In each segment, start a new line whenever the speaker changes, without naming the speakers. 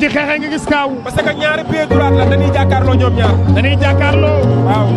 ñuy xeexee nga gis kaaw.
parce que ñaari pied droite la dañuy jàkkaarloo ñoom ñaar.
dañuy jàkkaarloo.
waaw.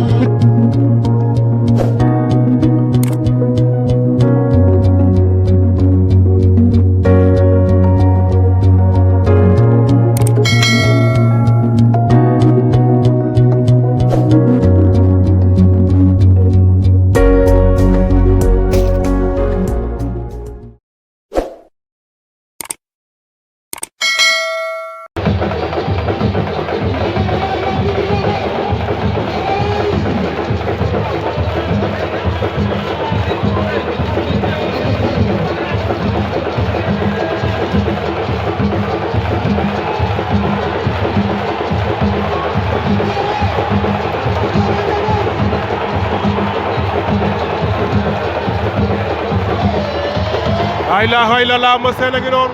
La ilaha illallah Eumeu Sène a ngi noonu.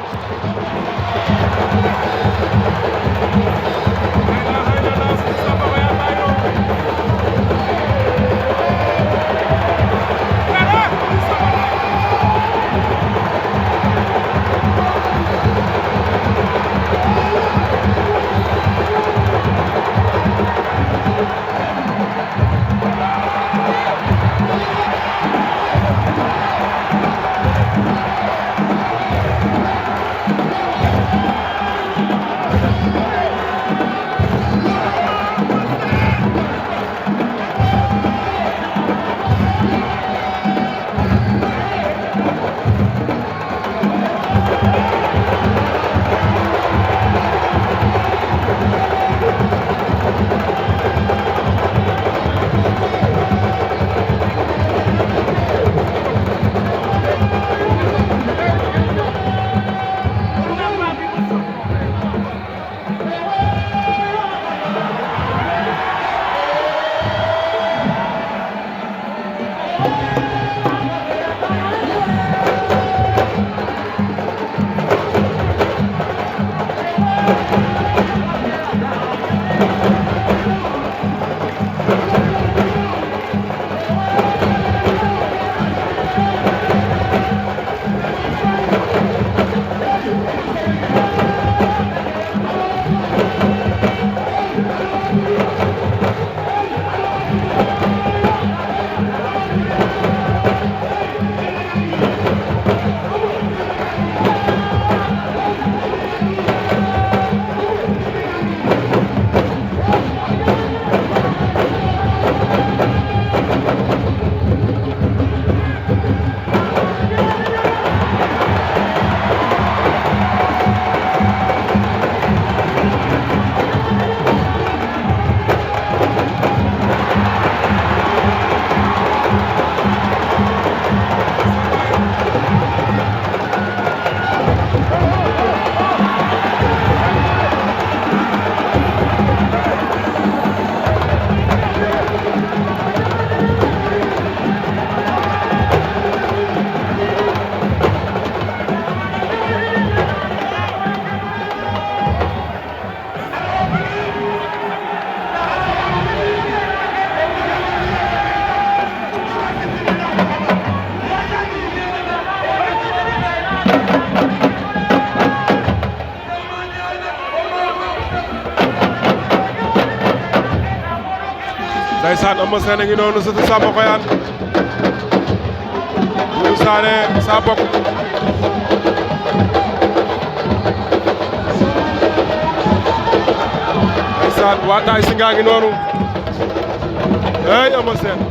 Ndeysaan Eumeu Sène a ngi noonu surtout Samba Xoyaan Doudou Sané saa bokk ndeysaan waa Tay Singa ngi noonu hey Eumeu Sène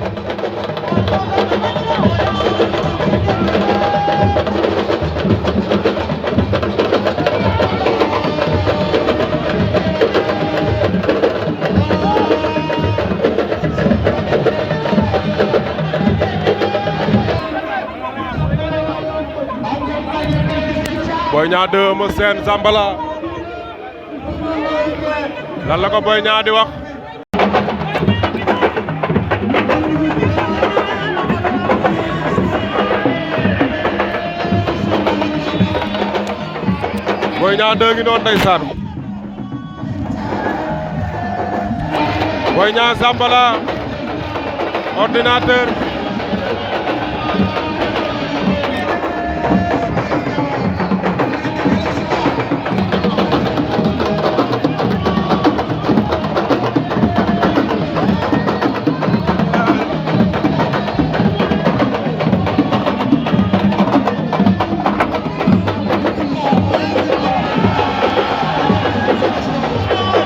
Boy Niang 2 Eumeu Sène Zambala lan la ko Boy Niang di wax Boy Niang 2 ngi noonu ndeysaan Boy Niang Zambala ordinateur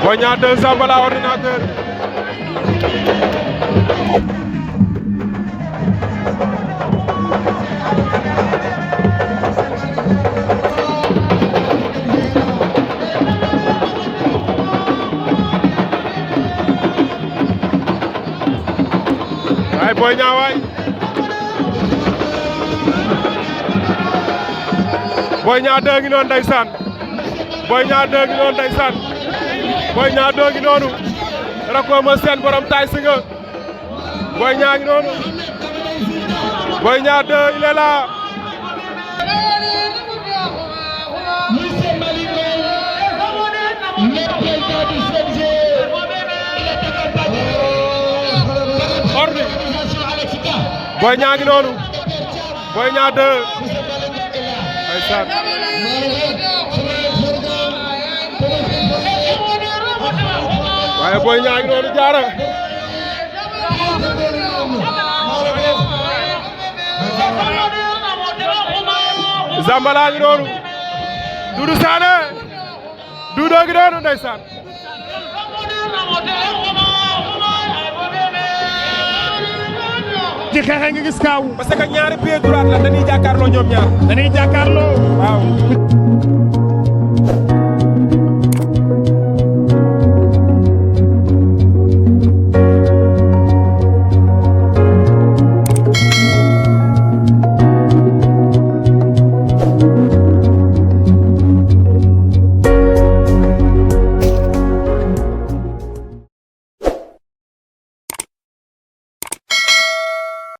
Boy Niang 2 Zambala ordinateur. Waay Boy Niang waay. Boy Niang 2 ngi noonu ndeysaan. Boy Niang 2 ngi noonu ndeysaan. Boy Niang 2 ngi noonu. Rakko ma seen borom taay si nga. Boy Niang ngi noonu. Boy Niang 2 il est là. Ordi. Boy Niang ngi noonu. Boy Niang 2. Ndeysaan. waaye Boy Niang ngi noonu jaara. Zambala ngi noonu. Doudou Sané. Doudou ngi noonu ndeysaan.
ci xeexe nga gis kaaw
parce que ñaari pied droit la dañuy jàkkaarloo ñoom ñaar.
dañuy jàkkaarloo
waaw.